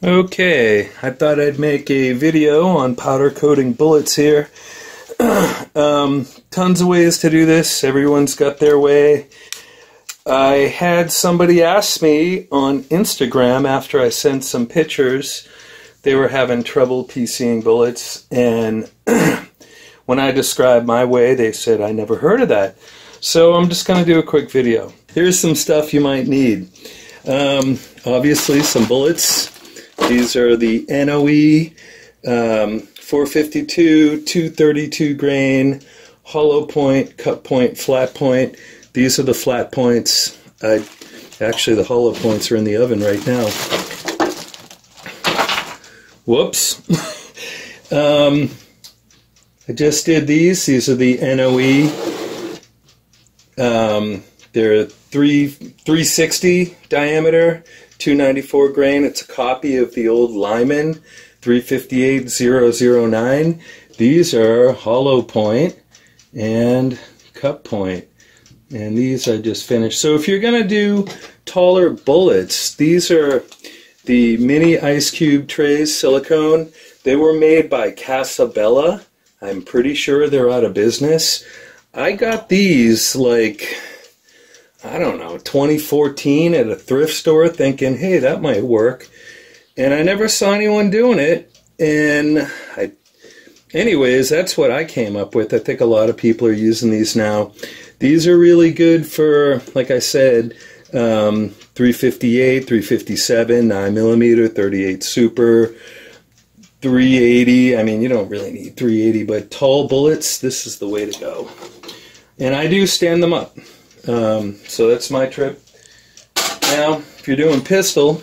Okay, I thought I'd make a video on powder coating bullets here. Tons of ways to do this. Everyone's got their way. I had somebody ask me on Instagram after I sent some pictures. They were having trouble PCing bullets, and when I described my way, they said, I never heard of that. So I'm just going to do a quick video. Here's some stuff you might need. Obviously some bullets. These are the NOE 452, 232 grain, hollow point, cut point, flat point. These are the flat points. Actually, the hollow points are in the oven right now. Whoops. I just did these. These are the NOE. They're 360 diameter, 294 grain. It's a copy of the old Lyman 358-009. These are hollow point and cut point. And these I just finished. So if you're going to do taller bullets, these are the mini ice cube trays, silicone. They were made by Casabella. I'm pretty sure they're out of business. I got these like, I don't know, 2014 at a thrift store thinking, hey, that might work. And I never saw anyone doing it. And anyways, that's what I came up with. I think a lot of people are using these now. These are really good for, like I said, 358, 357, 9mm, 38 Super, 380. I mean, you don't really need 380, but tall bullets, this is the way to go. And I do stand them up. So that's my trip. Now, if you're doing pistol,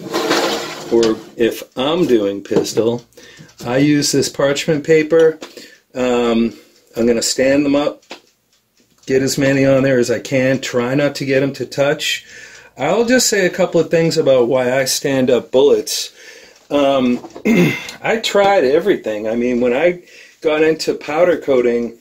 or if I'm doing pistol, I use this parchment paper. I'm going to stand them up, get as many on there as I can, try not to get them to touch. I'll just say a couple of things about why I stand up bullets. I tried everything. I mean, when I got into powder coating,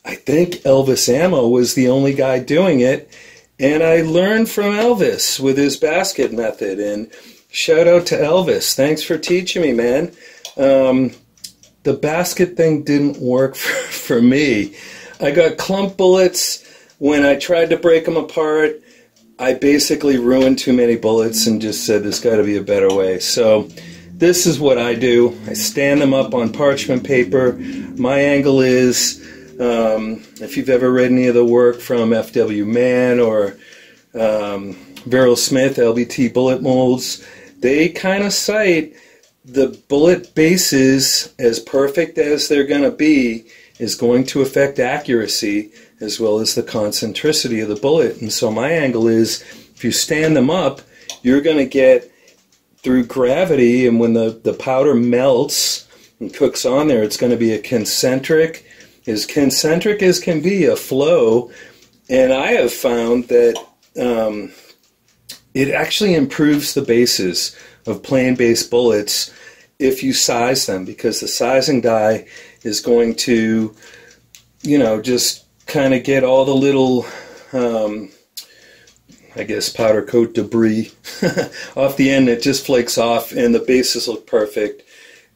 I think Elvis Ammo was the only guy doing it, and I learned from Elvis with his basket method, and shout out to Elvis. Thanks for teaching me, man. The basket thing didn't work for me. I got clump bullets. When I tried to break them apart, I basically ruined too many bullets and just said there's got to be a better way. So this is what I do. I stand them up on parchment paper. My angle is, if you've ever read any of the work from F.W. Mann or Verrill Smith, LBT bullet molds, they kind of cite the bullet bases, as perfect as they're going to be, is going to affect accuracy as well as the concentricity of the bullet. And so my angle is, if you stand them up, you're going to get through gravity, and when the powder melts and cooks on there, it's going to be a concentric as can be, a flow. And I have found that it actually improves the bases of plain base bullets if you size them, because the sizing die is going to, you know, just kind of get all the little, I guess, powder coat debris off the end. It just flakes off and the bases look perfect.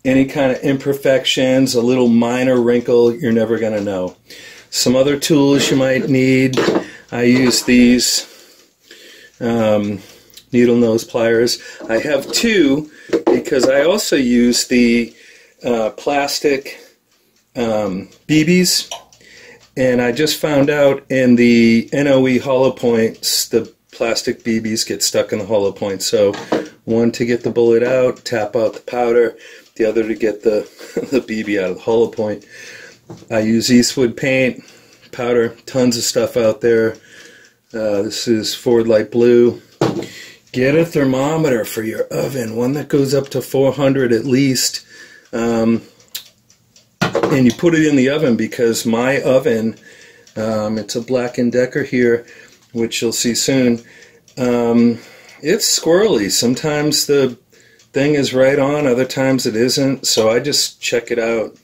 Any kind of imperfections, a little minor wrinkle, you're never going to know. Some other tools you might need. I use these needle nose pliers. I have two because I also use the plastic BBs, and I just found out in the NOE hollow points, the plastic BBs get stuck in the hollow point. So one to get the bullet out, tap out the powder, the other to get the BB out of the hollow point. I use Eastwood paint, powder, tons of stuff out there. This is Ford Light Blue. Get a thermometer for your oven, one that goes up to 400 at least. And you put it in the oven, because my oven, it's a Black & Decker here, which you'll see soon. It's squirrely. Sometimes the thing is right on, other times it isn't, so I just check it out.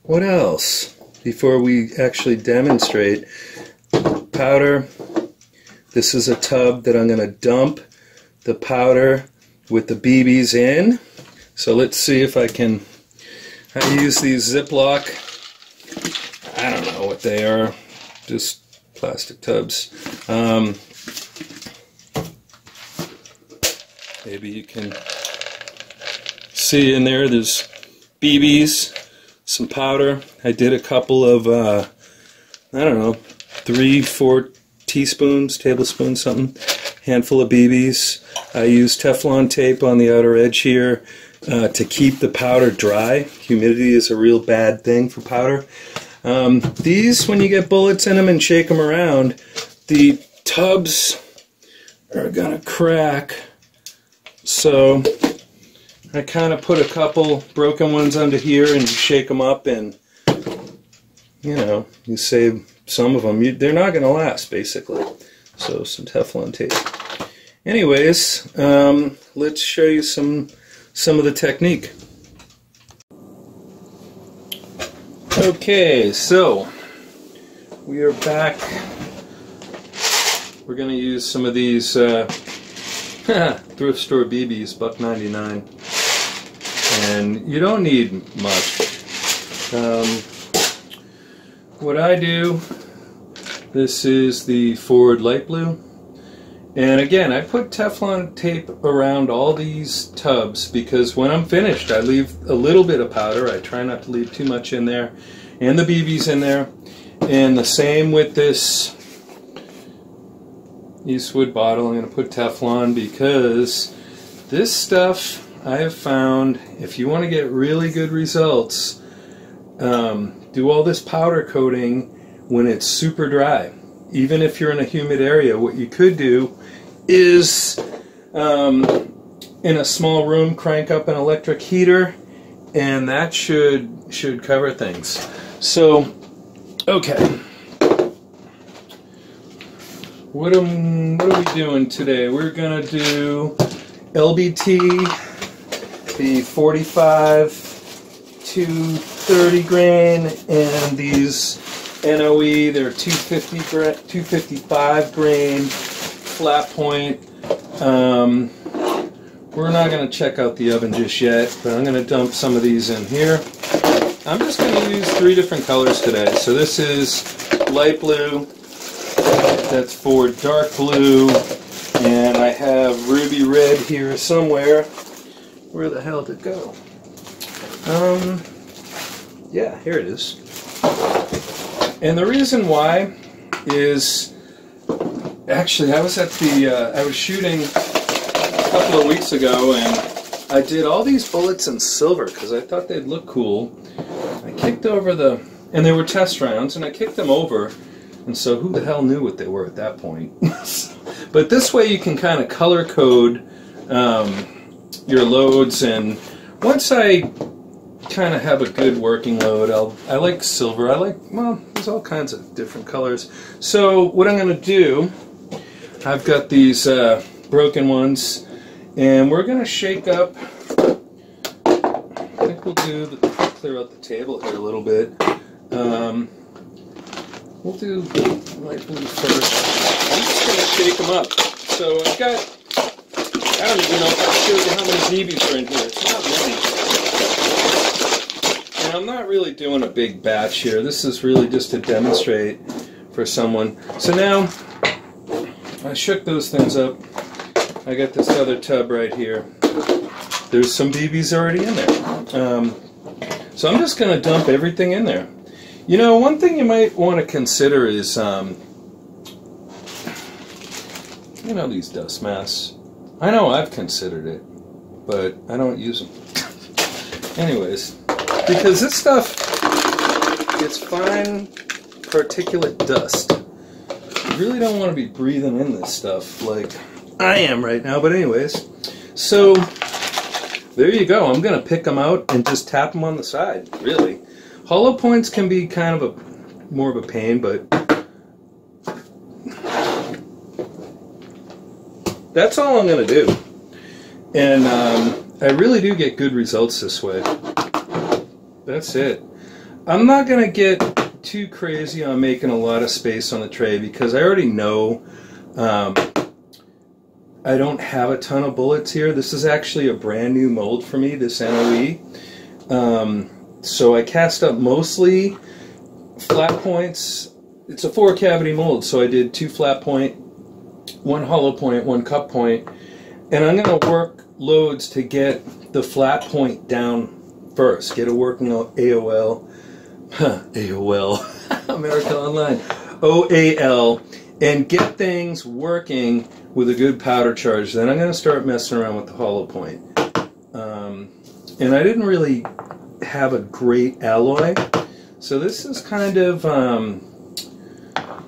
What else? Before we actually demonstrate, powder. This is a tub that I'm going to dump the powder with the BBs in. So let's see if I use these Ziploc, I don't know what they are, just plastic tubs. Maybe you can see in there, there's BBs, some powder. I did a couple of, I don't know, 3-4 teaspoons, tablespoons, something. Handful of BBs. I used Teflon tape on the outer edge here to keep the powder dry. Humidity is a real bad thing for powder. These, when you get bullets in them and shake them around, the tubs are gonna crack. So I kind of put a couple broken ones under here and shake them up, and you know, you save some of them. They're not going to last, basically. So some Teflon tape. Anyways, let's show you some of the technique. Okay, so we are back. We're going to use some of these thrift store BBs, $1.99, and you don't need much. What I do, this is the Ford light blue, and again I put Teflon tape around all these tubs because when I'm finished I leave a little bit of powder. I try not to leave too much in there, and the BBs in there. And the same with this Eastwood bottle. I'm going to put Teflon because this stuff I have found, if you want to get really good results, do all this powder coating when it's super dry. Even if you're in a humid area, what you could do is in a small room crank up an electric heater, and that should cover things. So okay, what are we doing today? We're gonna do LBT, the 45 to 30 grain, and these NOE, they're 255 grain flat point. We're not going to check out the oven just yet, but I'm going to dump some of these in here. I'm just going to use 3 different colors today. So this is light blue, that's for dark blue, and I have ruby red here somewhere. Where the hell did it go? Yeah, here it is. And the reason why is, actually I was at the, I was shooting a couple of weeks ago, and I did all these bullets in silver because I thought they'd look cool. I kicked over and they were test rounds, and I kicked them over, and so who the hell knew what they were at that point? But this way you can kind of color code your loads, and once I kind of have a good working load, I like silver. Well, there's all kinds of different colors. So what I'm going to do, I've got these broken ones, and we're going to shake up. I think we'll clear out the table here a little bit. We'll do light blue first. I'm just going to shake them up. So I've got, I don't even know if I showed you how many BBs are in here. It's not many. And I'm not really doing a big batch here. This is really just to demonstrate for someone. So now, I shook those things up. I got this other tub right here. There's some BBs already in there. So I'm just going to dump everything in there. You know, one thing you might want to consider is, you know, these dust masks. I know I've considered it, but I don't use them. Anyways, because this stuff gets fine particulate dust. You really don't want to be breathing in this stuff like I am right now, but anyways. So, there you go. I'm going to pick them out and just tap them on the side, really. Hollow points can be kind of more of a pain, but that's all I'm going to do. And I really do get good results this way. That's it. I'm not going to get too crazy on making a lot of space on the tray because I already know I don't have a ton of bullets here. This is actually a brand new mold for me, this NOE. So I cast up mostly flat points. It's a 4-cavity mold, so I did 2 flat point, 1 hollow point, 1 cup point, and I'm going to work loads to get the flat point down first. Get a working AOL, AOL, America Online, OAL, and get things working with a good powder charge. Then I'm going to start messing around with the hollow point. And I didn't really have a great alloy, so this is kind of, I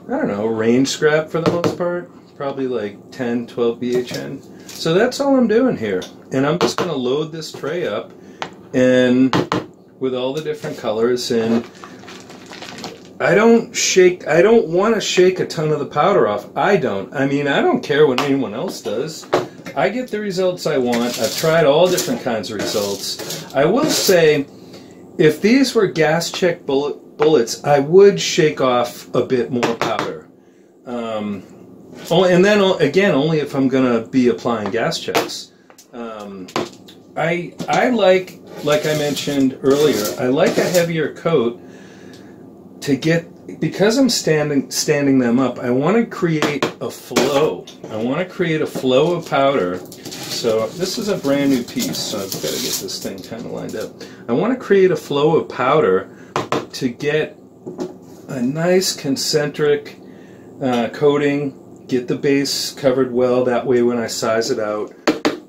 don't know, range scrap for the most part. Probably like 10, 12 BHN. So that's all I'm doing here. And I'm just going to load this tray up and with all the different colors, and I don't want to shake a ton of the powder off. I mean, I don't care what anyone else does. I get the results I want. I've tried all different kinds of results. I will say, if these were gas check bullets, I would shake off a bit more powder. And then, again, only if I'm going to be applying gas checks. I like I mentioned earlier, I like a heavier coat to get, because I'm standing them up, I want to create a flow. I want to create a flow of powder. So this is a brand new piece, so I've got to get this thing kind of lined up. I want to create a flow of powder to get a nice concentric coating, get the base covered well, that way when I size it out,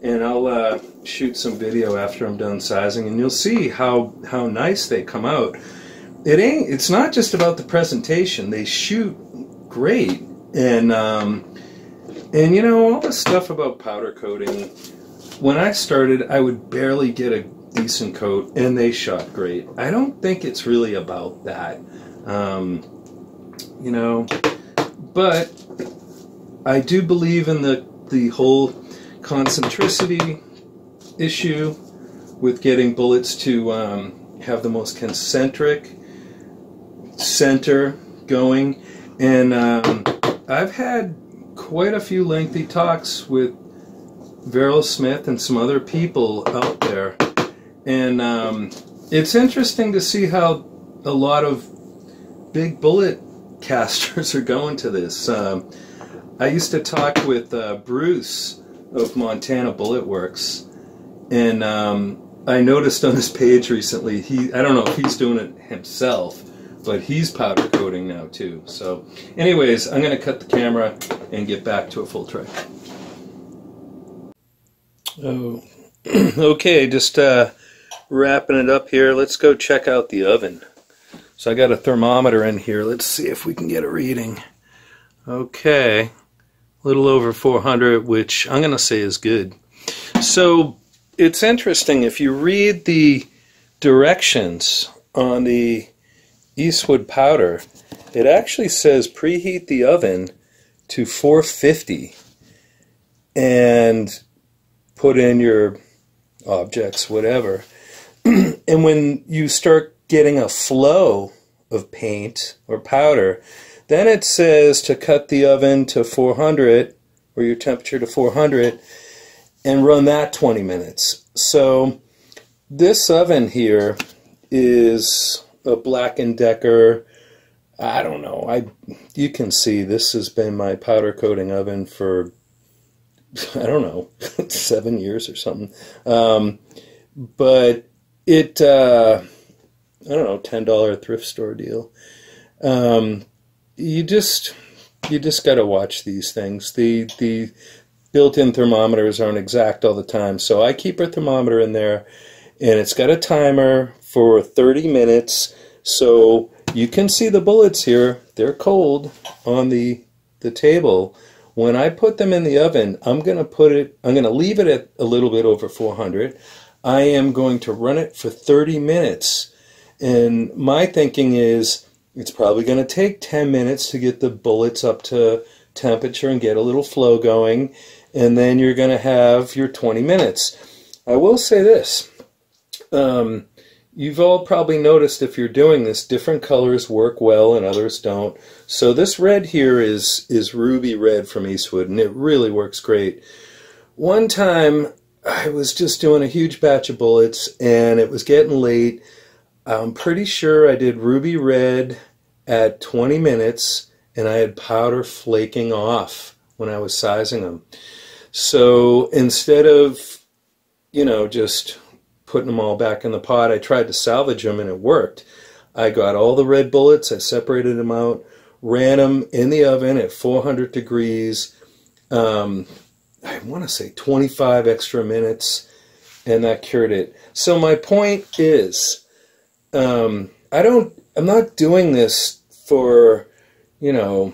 and I'll shoot some video after I'm done sizing, and you'll see how nice they come out. It's not just about the presentation. They shoot great, and you know, all this stuff about powder coating, when I started, I would barely get a decent coat, and they shot great. I don't think it's really about that, you know, but I do believe in the whole concentricity issue with getting bullets to have the most concentric center going, and I've had quite a few lengthy talks with Verrill Smith and some other people out there, and it's interesting to see how a lot of big bullet casters are going to this. I used to talk with Bruce of Montana Bullet Works, and I noticed on his page recently, I don't know if he's doing it himself, but he's powder coating now too. So anyways, I'm going to cut the camera and get back to a full tray. Oh, okay, just wrapping it up here. Let's go check out the oven. So I got a thermometer in here. Let's see if we can get a reading. Okay, a little over 400, which I'm going to say is good. So it's interesting, if you read the directions on the Eastwood powder, it actually says preheat the oven to 450 and put in your objects, whatever. And when you start getting a flow of paint or powder, then it says to cut the oven to 400, or your temperature to 400, and run that 20 minutes. So this oven here is a Black & Decker. I don't know. You can see this has been my powder coating oven for, I don't know, 7 years or something. But it, I don't know, $10 thrift store deal. You just got to watch these things. The built-in thermometers aren't exact all the time, so I keep a thermometer in there, and it's got a timer for 30 minutes, so you can see the bullets here. They're cold on the table. When I put them in the oven, I'm going to leave it at a little bit over 400. I am going to run it for 30 minutes. And my thinking is it's probably going to take 10 minutes to get the bullets up to temperature and get a little flow going. And then you're going to have your 20 minutes. I will say this. You've all probably noticed, if you're doing this, different colors work well and others don't. So this red here is ruby red from Eastwood, and it really works great. one time I was just doing a huge batch of bullets and it was getting late. I'm pretty sure I did ruby red at 20 minutes and I had powder flaking off when I was sizing them. So instead of, you know, just putting them all back in the pot, I tried to salvage them and it worked. I got all the red bullets, I separated them out, ran them in the oven at 400 degrees, I want to say 25 extra minutes, and that cured it. So my point is, I'm not doing this for, you know,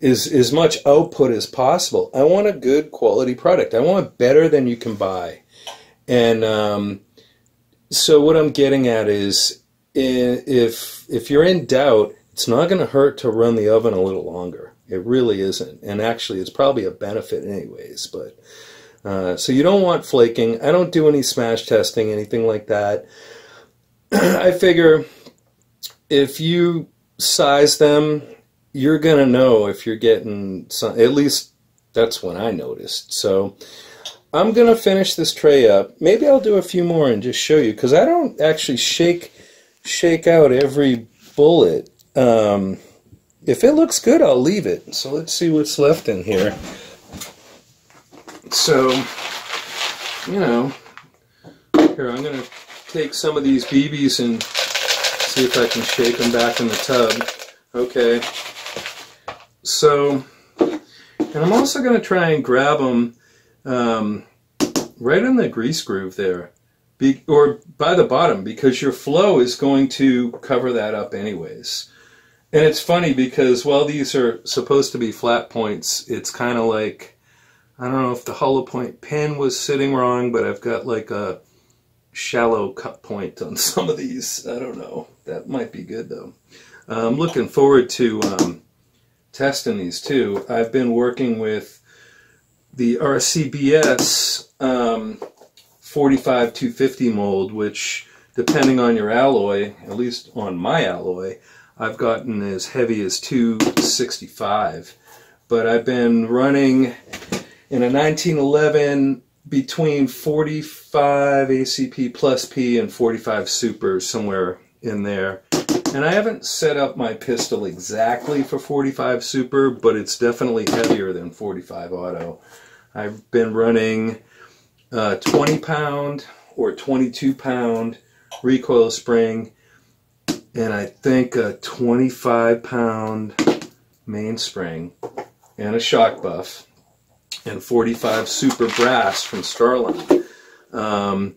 as much output as possible. I want a good quality product. I want better than you can buy. And so what I'm getting at is, if you're in doubt, it's not going to hurt to run the oven a little longer. It really isn't. And actually, it's probably a benefit anyways. But so you don't want flaking. I don't do any smash testing, anything like that. I figure if you size them, you're going to know if you're getting some, at least that's when I noticed. So I'm going to finish this tray up. Maybe I'll do a few more and just show you, because I don't actually shake out every bullet. If it looks good, I'll leave it. So let's see what's left in here. So, you know, here, I'm going to take some of these BBs and see if I can shake them back in the tub. Okay. So, and I'm also going to try and grab them right in the grease groove there, or by the bottom, because your flow is going to cover that up anyways. And it's funny because while these are supposed to be flat points, it's kind of like, I don't know if the hollow point pin was sitting wrong, but I've got like a shallow cut point on some of these. I don't know. That might be good though. I'm looking forward to testing these too. I've been working with the RCBS 45-250 mold, which depending on your alloy, at least on my alloy, I've gotten as heavy as 265. But I've been running in a 1911 between 45 ACP plus P and 45 Super, somewhere in there. And I haven't set up my pistol exactly for 45 Super, but it's definitely heavier than 45 Auto. I've been running 20 pound or 22 pound recoil spring, and I think a 25 pound mainspring, and a shock buff, and 45 Super brass from Starline. I'm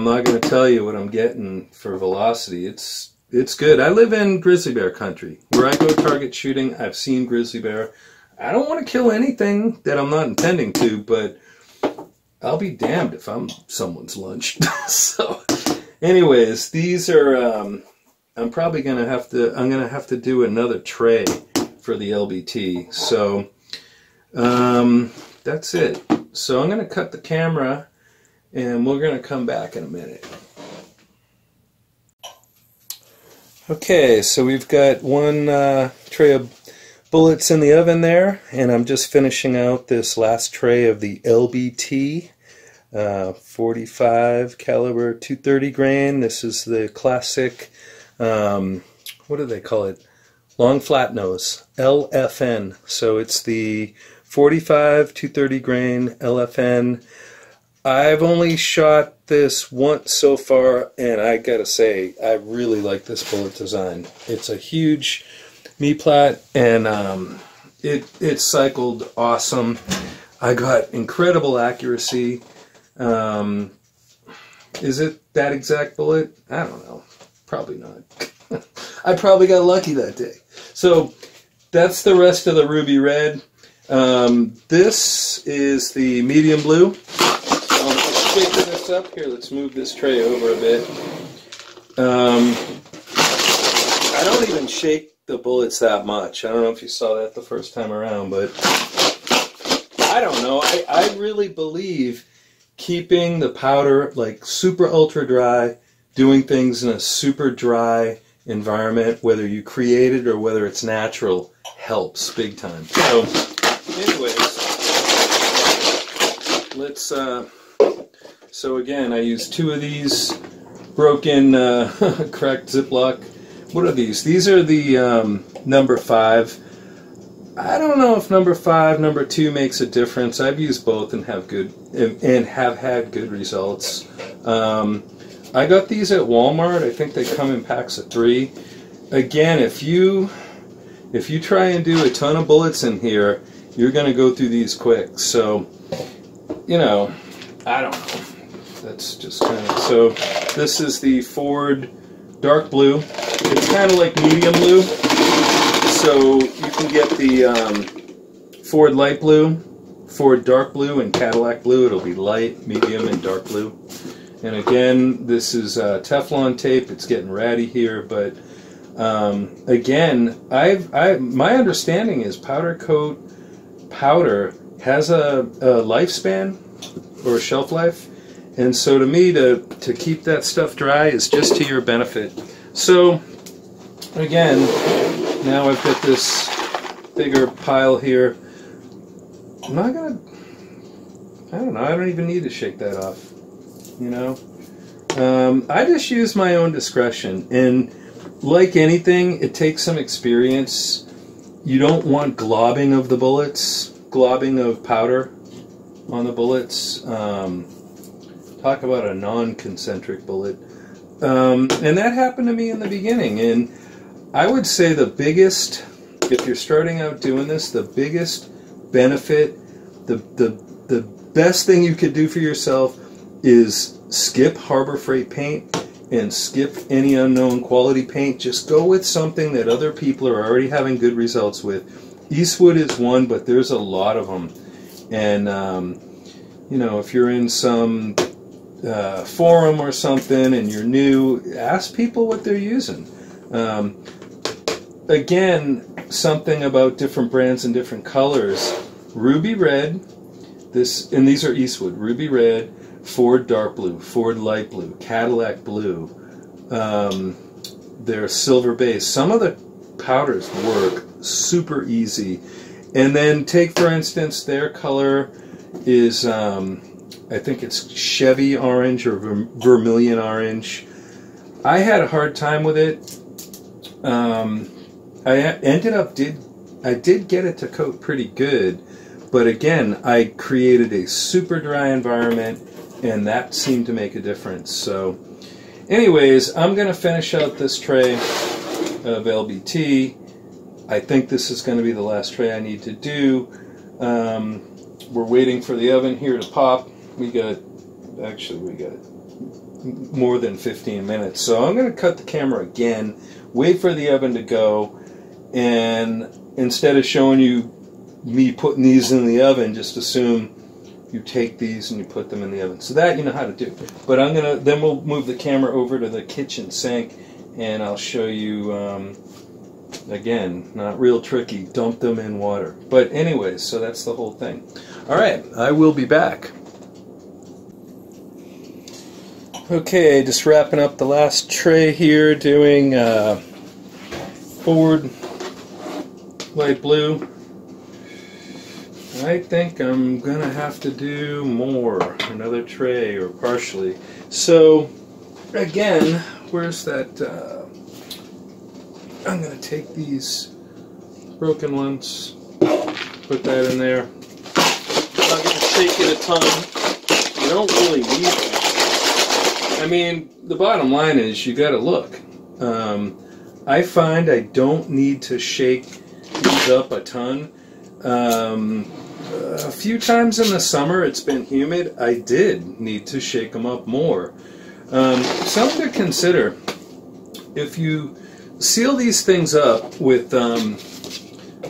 not going to tell you what I'm getting for velocity. It's good. I live in grizzly bear country. Where I go target shooting, I've seen grizzly bear. I don't want to kill anything that I'm not intending to, but I'll be damned if I'm someone's lunch. So, anyways, these are, I'm probably going to have to do another tray for the LBT. So, that's it. So I'm going to cut the camera and we're going to come back in a minute. Okay, so we've got one tray of bullets in the oven there, and I'm just finishing out this last tray of the LBT 45 caliber 230 grain. This is the classic, what do they call it? Long flat nose, LFN. So it's the 45 230 grain LFN. I've only shot this once so far, and I gotta say, I really like this bullet design. It's a huge me-plat, and it cycled awesome. I got incredible accuracy. Is it that exact bullet? I don't know. Probably not. I probably got lucky that day. So that's the rest of the ruby red. This is the medium blue. Shaking this up here, let's move this tray over a bit. I don't even shake the bullets that much. I don't know if you saw that the first time around, but I don't know. I really believe keeping the powder like super ultra dry, doing things in a super dry environment, whether you create it or whether it's natural, helps big time. So anyways, let's, so again, I use 2 of these broken, cracked Ziploc. What are these? These are the number 5. I don't know if number 5, number 2 makes a difference. I've used both and have had good results. I got these at Walmart. I think they come in packs of 3. Again, if you try and do a ton of bullets in here, you're going to go through these quick. So, you know, I don't know. That's just kind of, so this is the Ford dark blue. It's kind of like medium blue. So you can get the Ford light blue, Ford dark blue, and Cadillac blue. It'll be light, medium, and dark blue. And again, this is Teflon tape. It's getting ratty here, but again, my understanding is powder coat powder has a lifespan or a shelf life, and so to me, to keep that stuff dry is just to your benefit. So again, now I've got this bigger pile here. I'm not gonna, I don't know, I don't even need to shake that off, you know. I just use my own discretion, and like anything, it takes some experience. You don't want globbing of the bullets, globbing of powder on the bullets. Talk about a non-concentric bullet. And that happened to me in the beginning, and I would say the biggest, if you're starting out doing this, the biggest benefit, the best thing you could do for yourself is skip Harbor Freight paint and skip any unknown quality paint. Just go with something that other people are already having good results with. Eastwood is one, but there's a lot of them. And, you know, if you're in some forum or something and you're new, ask people what they're using. Again, something about different brands and different colors. Ruby red, and these are Eastwood, ruby red, Ford dark blue, Ford light blue, Cadillac blue. They're silver base. Some of the powders work super easy. And then take, for instance, their color is, I think it's Chevy orange or vermilion orange. I had a hard time with it. I ended up, I did get it to coat pretty good, but again, I created a super dry environment, and that seemed to make a difference. So anyways, I'm going to finish out this tray of LBT. I think this is going to be the last tray I need to do. We're waiting for the oven here to pop. We got more than 15 minutes. So I'm going to cut the camera again, wait for the oven to go, and instead of showing you me putting these in the oven, just assume you take these and you put them in the oven. So that you know how to do. But then we'll move the camera over to the kitchen sink, and I'll show you, again, not real tricky, dump them in water. But anyways, so that's the whole thing. All right, I will be back. Okay, just wrapping up the last tray here, doing Ford light blue. I think I'm gonna have to do more, another tray or partially. So again, where's that? I'm gonna take these broken ones, put that in there. I'm not gonna shake it a ton. You don't really need it. I mean, the bottom line is you gotta look. I find I don't need to shake these up a ton. A few times in the summer, it's been humid, I did need to shake them up more. Something to consider, if you seal these things up with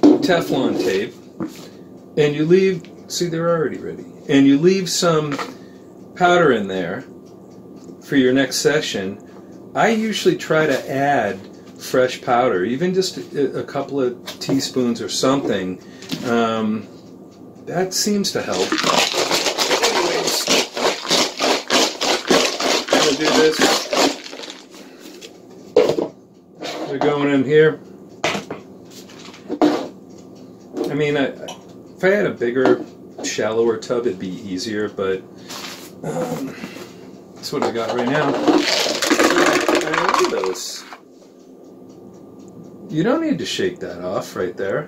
Teflon tape, and you leave, see they're already ready, and you leave some powder in there for your next session, I usually try to add fresh powder, even just a couple of teaspoons or something. That seems to help. Anyways, I'm going to do this. They're going in here. I mean, if I had a bigger shallower tub, it'd be easier, but that's what I got right now. I need those. You don't need to shake that off right there.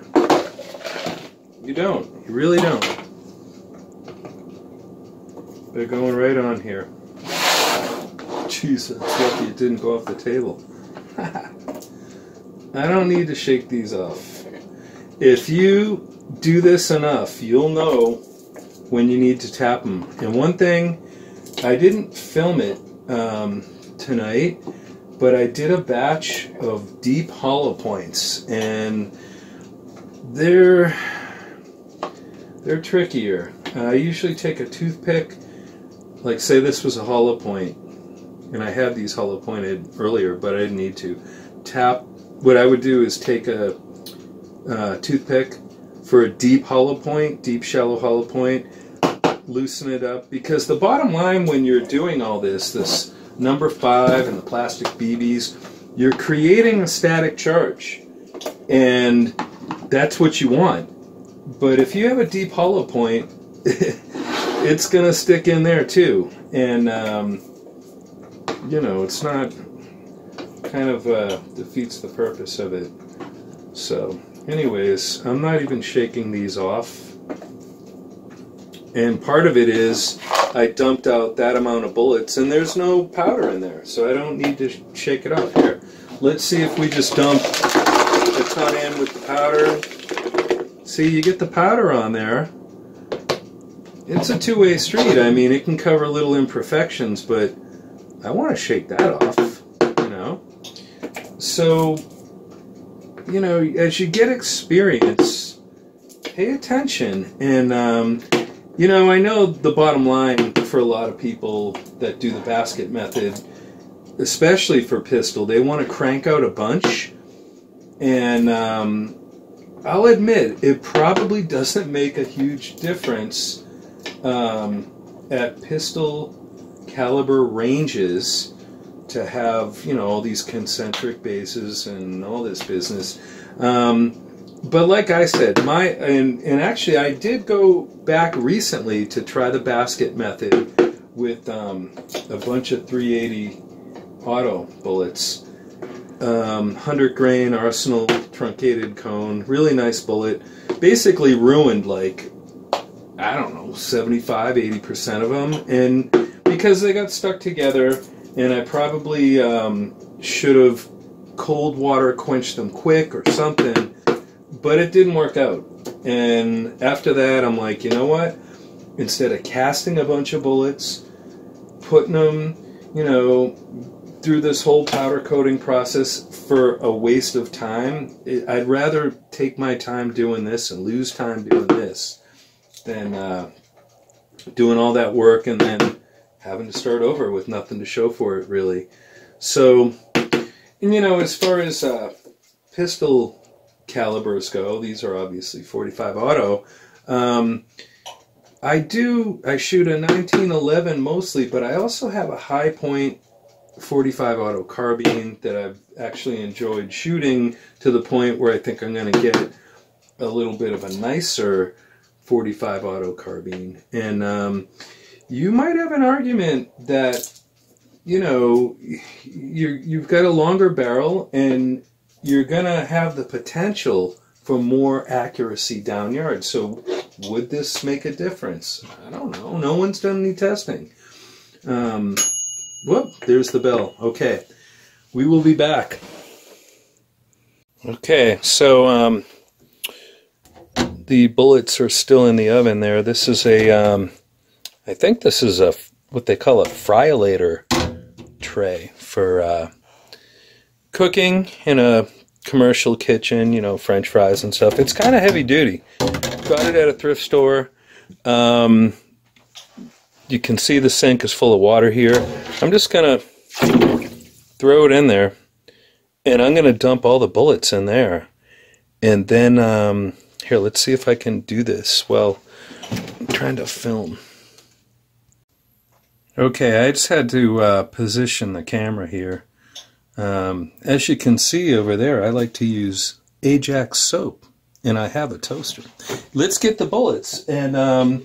You don't. You really don't. They're going right on here. Jesus, lucky it didn't go off the table. I don't need to shake these off. If you do this enough, you'll know when you need to tap them. And one thing, I didn't film it tonight, but I did a batch of deep hollow points, and they're trickier. I usually take a toothpick, like say this was a hollow point, and I had these hollow pointed earlier, but I didn't need to. Tap, what I would do is take a toothpick for a deep hollow point, deep shallow hollow point, loosen it up, because the bottom line when you're doing all this number 5 and the plastic BBs, you're creating a static charge, and that's what you want. But if you have a deep hollow point, it's gonna stick in there too, and you know, it's not, kind of defeats the purpose of it. So anyways, I'm not even shaking these off, and part of it is I dumped out that amount of bullets and there's no powder in there, so I don't need to shake it off. Here, let's see if we just dump a ton in with the powder. See, you get the powder on there. It's a two-way street. I mean, it can cover little imperfections, but I want to shake that off, you know. So, you know, as you get experience, pay attention. And, you know, I know the bottom line for a lot of people that do the basket method, especially for pistol, they want to crank out a bunch. And I'll admit, it probably doesn't make a huge difference at pistol caliber ranges to have, you know, all these concentric bases and all this business. But like I said, and actually I did go back recently to try the basket method with a bunch of 380 auto bullets. 100 grain Arsenal truncated cone, really nice bullet. Basically ruined like, I don't know, 75–80% of them, and because they got stuck together, and I probably should have cold water quenched them quick or something, but it didn't work out. And after that, I'm like, you know what? Instead of casting a bunch of bullets, putting them, you know, through this whole powder coating process for a waste of time, I'd rather take my time doing this and lose time doing this than doing all that work and then having to start over with nothing to show for it, really. So, and you know, as far as pistol calibers go, these are obviously 45 auto. I shoot a 1911 mostly, but I also have a high point 45 auto carbine that I've actually enjoyed shooting to the point where I think I'm going to get a little bit of a nicer 45 auto carbine. And you might have an argument that, you know, you've got a longer barrel and you're going to have the potential for more accuracy down yard. So would this make a difference? I don't know. No one's done any testing. Whoop, there's the bell. Okay, we will be back. Okay, so the bullets are still in the oven there. This is a, I think this is a, what they call a fryolator tray for cooking in a commercial kitchen, you know, French fries and stuff. It's kind of heavy duty. Got it at a thrift store. You can see the sink is full of water here. I'm just going to throw it in there, and I'm going to dump all the bullets in there. And then, here, let's see if I can do this. Well, I'm trying to film. Okay, I just had to position the camera here. As you can see over there, I like to use Ajax soap. and I have a toaster. Let's get the bullets. And,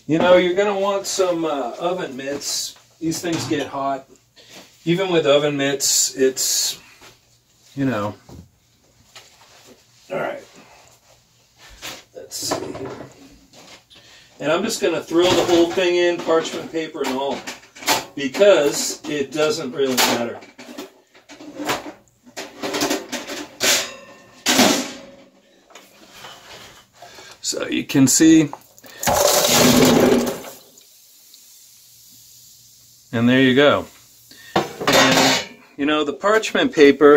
you know, you're going to want some oven mitts. These things get hot. Even with oven mitts, it's, you know. All right. Let's see here. And I'm just going to throw the whole thing in, parchment paper and all, because it doesn't really matter. So you can see, and there you go. And, you know, the parchment paper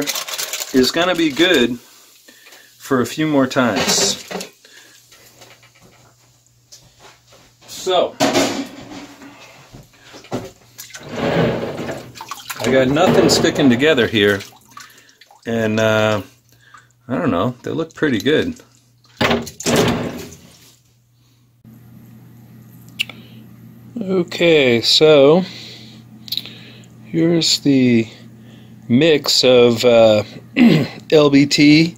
is going to be good for a few more times. So, I got nothing sticking together here, and I don't know, they look pretty good. Okay, so here's the mix of LBT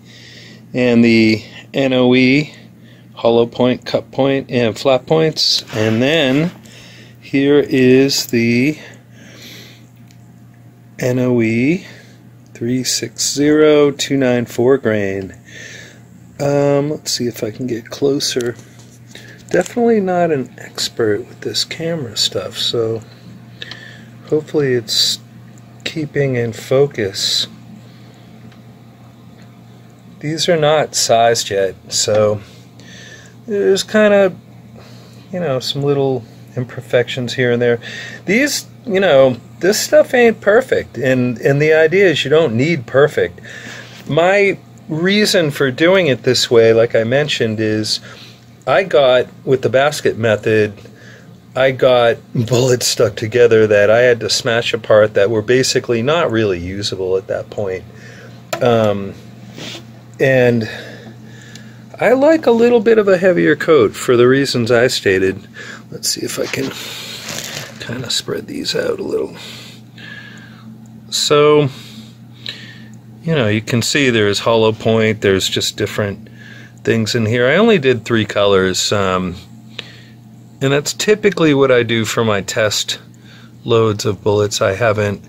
and the NOE, hollow point, cut point, and flat points. And then here is the NOE 360294 grain. Let's see if I can get closer. Definitely not an expert with this camera stuff, so hopefully it's keeping in focus. These are not sized yet, so there's kind of, you know, some little imperfections here and there. These, you know, this stuff ain't perfect, and the idea is you don't need perfect. My reason for doing it this way, like I mentioned, is I got, with the basket method, I got bullets stuck together that I had to smash apart that were basically not really usable at that point. And I like a little bit of a heavier coat for the reasons I stated. Let's see if I can kind of spread these out a little. So, you know, you can see there's hollow point, there's just different things in here. I only did 3 colors, and that's typically what I do for my test loads of bullets. I haven't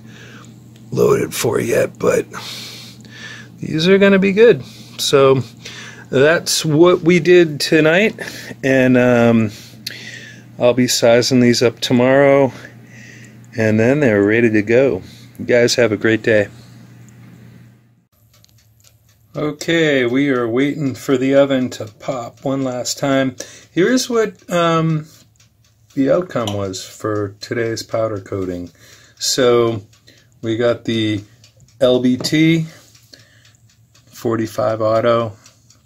loaded for yet, but these are going to be good. So that's what we did tonight, and I'll be sizing these up tomorrow, and then they're ready to go. You guys have a great day. Okay, we are waiting for the oven to pop one last time. Here's what the outcome was for today's powder coating. So we got the LBT 45 auto,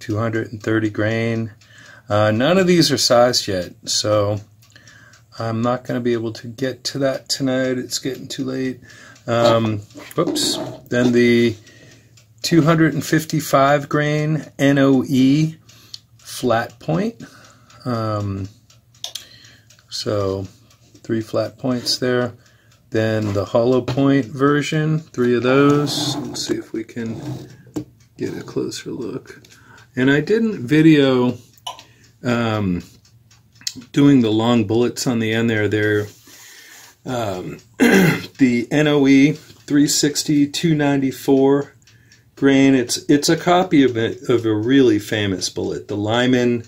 230 grain. None of these are sized yet, so I'm not going to be able to get to that tonight. It's getting too late. Whoops. Then the 255 grain NOE flat point. So 3 flat points there. Then the hollow point version, 3 of those. Let's see if we can get a closer look. And I didn't video doing the long bullets on the end there. They're the NOE 360-294 grain. It's a copy of a really famous bullet, the Lyman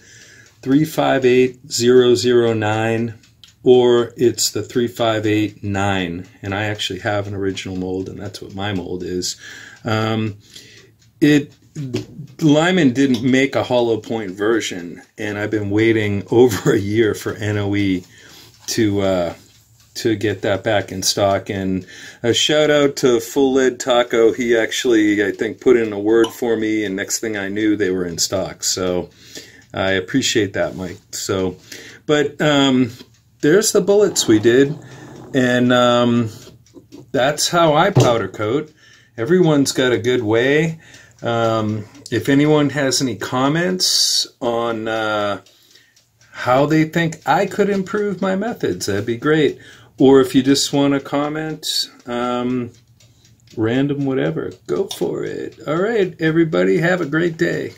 358009, or it's the 358-9, and I actually have an original mold, and that's what my mold is. Lyman didn't make a hollow point version, and I've been waiting over a year for NOE to get that back in stock. And a shout out to Full Lead Taco. He actually, I think, put in a word for me, and next thing I knew, they were in stock. So I appreciate that, Mike. So, but there's the bullets we did, and that's how I powder coat. Everyone's got a good way. If anyone has any comments on how they think I could improve my methods, that'd be great. Or if you just want to comment, random whatever, go for it. All right, everybody, have a great day.